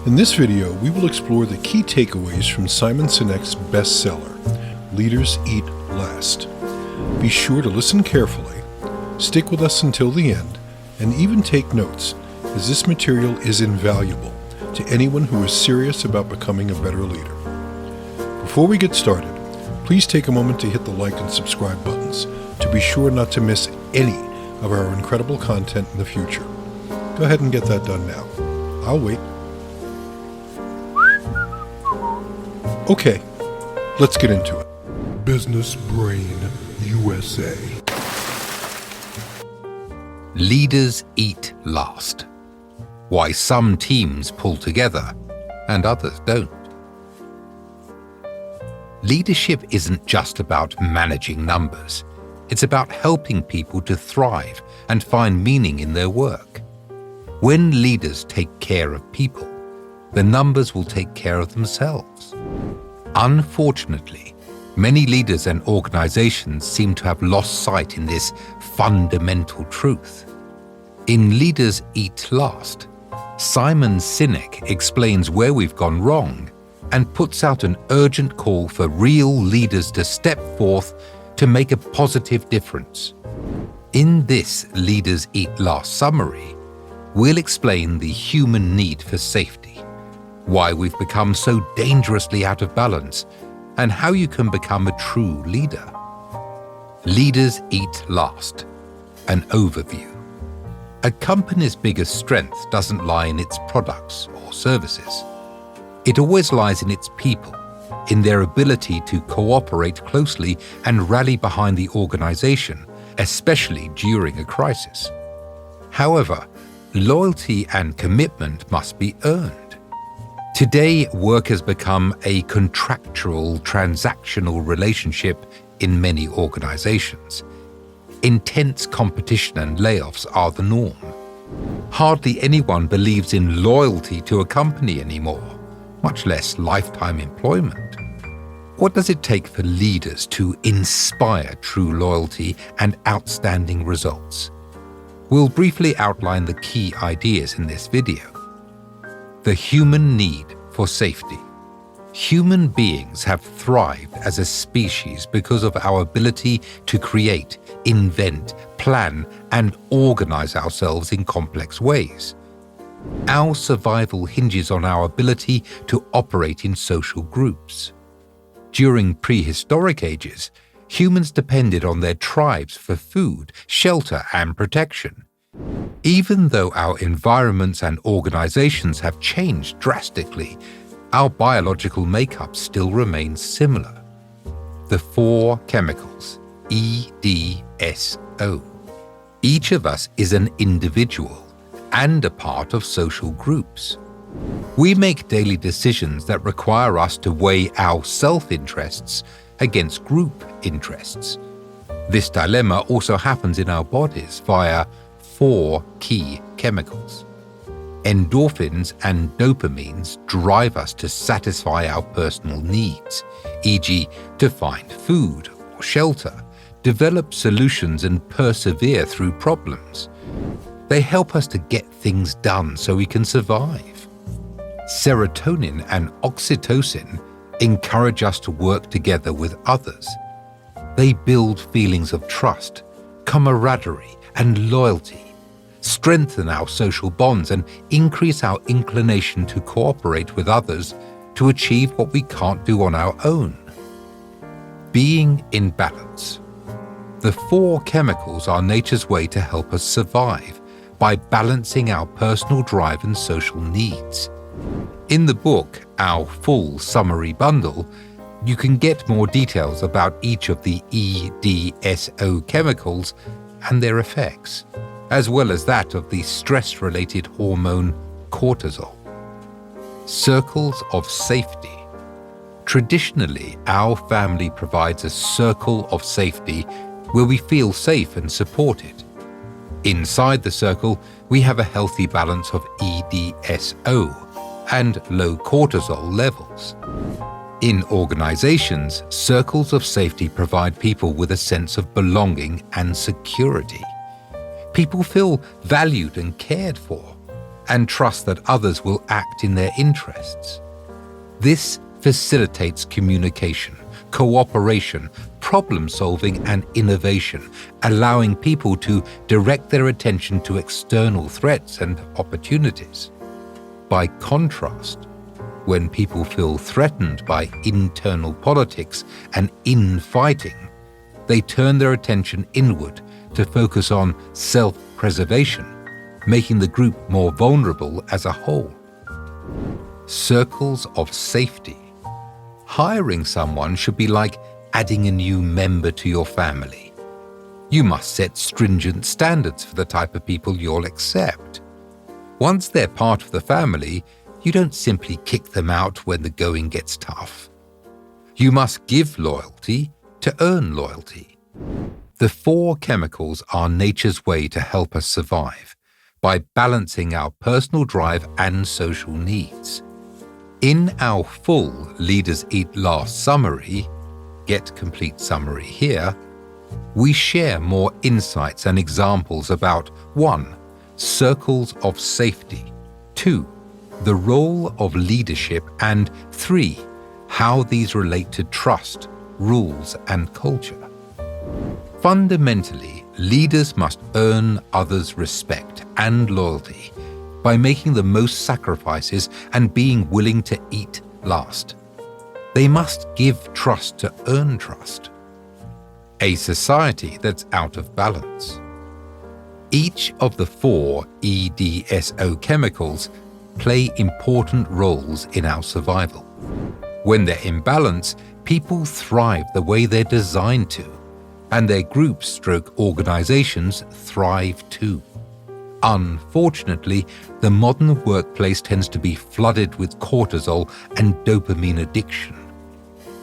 In this video, we will explore the key takeaways from Simon Sinek's bestseller, Leaders Eat Last. Be sure to listen carefully, stick with us until the end, and even take notes, as this material is invaluable to anyone who is serious about becoming a better leader. Before we get started, please take a moment to hit the like and subscribe buttons to be sure not to miss any of our incredible content in the future. Go ahead and get that done now. I'll wait. Okay, let's get into it. Business Brain USA. Leaders eat last. Why some teams pull together and others don't. Leadership isn't just about managing numbers. It's about helping people to thrive and find meaning in their work. When leaders take care of people, the numbers will take care of themselves. Unfortunately, many leaders and organizations seem to have lost sight in this fundamental truth. In Leaders Eat Last, Simon Sinek explains where we've gone wrong and puts out an urgent call for real leaders to step forth to make a positive difference. In this Leaders Eat Last summary, we'll explain the human need for safety, why we've become so dangerously out of balance, and how you can become a true leader. Leaders Eat Last. An overview. A company's biggest strength doesn't lie in its products or services. It always lies in its people, in their ability to cooperate closely and rally behind the organization, especially during a crisis. However, loyalty and commitment must be earned. Today, work has become a contractual, transactional relationship in many organizations. Intense competition and layoffs are the norm. Hardly anyone believes in loyalty to a company anymore, much less lifetime employment. What does it take for leaders to inspire true loyalty and outstanding results? We'll briefly outline the key ideas in this video. The human need for safety. Human beings have thrived as a species because of our ability to create, invent, plan, and organize ourselves in complex ways. Our survival hinges on our ability to operate in social groups. During prehistoric ages, humans depended on their tribes for food, shelter, and protection. Even though our environments and organizations have changed drastically, our biological makeup still remains similar. The 4 chemicals, E.D.S.O. Each of us is an individual and a part of social groups. We make daily decisions that require us to weigh our self-interests against group interests. This dilemma also happens in our bodies via 4 key chemicals. Endorphins and dopamines drive us to satisfy our personal needs, e.g., to find food or shelter, develop solutions and persevere through problems. They help us to get things done so we can survive. Serotonin and oxytocin encourage us to work together with others. They build feelings of trust, camaraderie, and loyalty, strengthen our social bonds, and increase our inclination to cooperate with others to achieve what we can't do on our own. Being in balance. The 4 chemicals are nature's way to help us survive by balancing our personal drive and social needs. In the book, Our Full Summary Bundle, you can get more details about each of the E.D.S.O. chemicals and their effects, as well as that of the stress-related hormone cortisol. Circles of safety. Traditionally, our family provides a circle of safety where we feel safe and supported. Inside the circle, we have a healthy balance of E.D.S.O. and low cortisol levels. In organizations, circles of safety provide people with a sense of belonging and security. People feel valued and cared for. and trust that others will act in their interests. This facilitates communication, cooperation, problem-solving and innovation, allowing people to direct their attention to external threats and opportunities. By contrast, when people feel threatened by internal politics and infighting, they turn their attention inward to focus on self-preservation, making the group more vulnerable as a whole. Circles of safety. Hiring someone should be like adding a new member to your family. You must set stringent standards for the type of people you'll accept. Once they're part of the family, you don't simply kick them out when the going gets tough. You must give loyalty to earn loyalty. The 4 chemicals are nature's way to help us survive by balancing our personal drive and social needs. In our full Leaders Eat Last summary, get complete summary here, we share more insights and examples about 1. Circles of safety, 2. The role of leadership, and 3. How these relate to trust, rules, and culture. Fundamentally, leaders must earn others' respect and loyalty by making the most sacrifices and being willing to eat last. They must give trust to earn trust. A society that's out of balance. Each of the 4 E.D.S.O chemicals play important roles in our survival. When they're in balance, people thrive the way they're designed to, and their groups/organizations thrive too. Unfortunately, the modern workplace tends to be flooded with cortisol and dopamine addiction.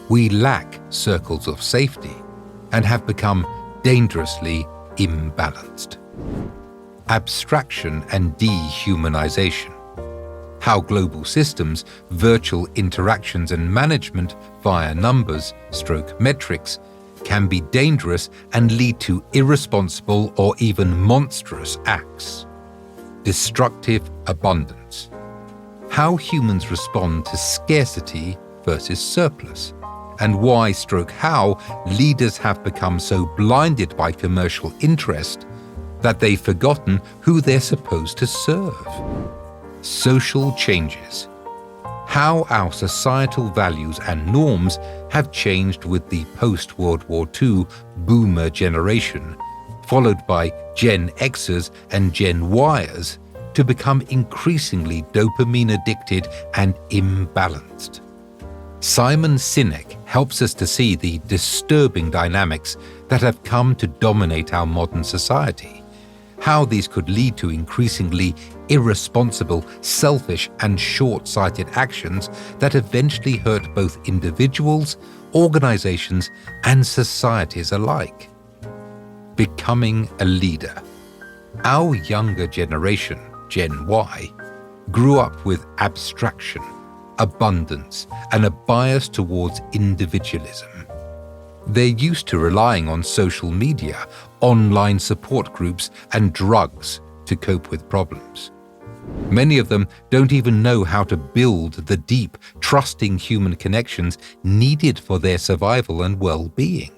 We lack circles of safety and have become dangerously imbalanced. Abstraction and dehumanization. How global systems, virtual interactions and management via numbers/metrics can be dangerous and lead to irresponsible or even monstrous acts. Destructive abundance. How humans respond to scarcity versus surplus, and why/how leaders have become so blinded by commercial interest that they've forgotten who they're supposed to serve. Social changes. How our societal values and norms have changed with the post-World War II boomer generation, followed by Gen Xers and Gen Yers, to become increasingly dopamine-addicted and imbalanced. Simon Sinek helps us to see the disturbing dynamics that have come to dominate our modern society, how these could lead to increasingly irresponsible, selfish, and short-sighted actions that eventually hurt both individuals, organizations, and societies alike. Becoming a leader. Our younger generation, Gen Y, grew up with abstraction, abundance, and a bias towards individualism. They're used to relying on social media, online support groups, and drugs to cope with problems. Many of them don't even know how to build the deep, trusting human connections needed for their survival and well-being.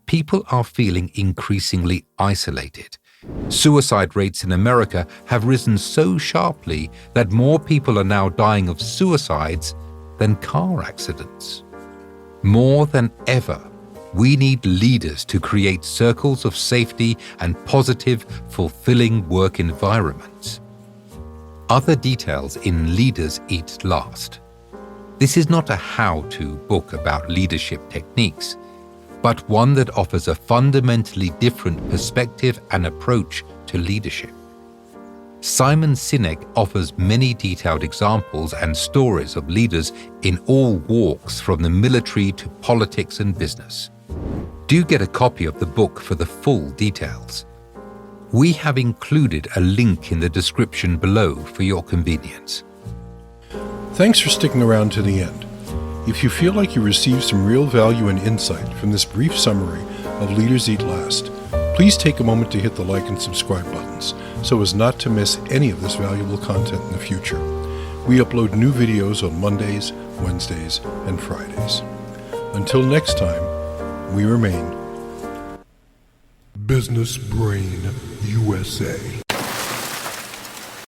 People are feeling increasingly isolated. Suicide rates in America have risen so sharply that more people are now dying of suicides than car accidents. More than ever, we need leaders to create circles of safety and positive, fulfilling work environments. Other details in Leaders Eat Last. This is not a how-to book about leadership techniques, but one that offers a fundamentally different perspective and approach to leadership. Simon Sinek offers many detailed examples and stories of leaders in all walks from the military to politics and business. Do get a copy of the book for the full details. We have included a link in the description below for your convenience. Thanks for sticking around to the end. If you feel like you received some real value and insight from this brief summary of Leaders Eat Last, please take a moment to hit the like and subscribe buttons so as not to miss any of this valuable content in the future. We upload new videos on Mondays, Wednesdays, and Fridays. Until next time, we remain Business Brain USA.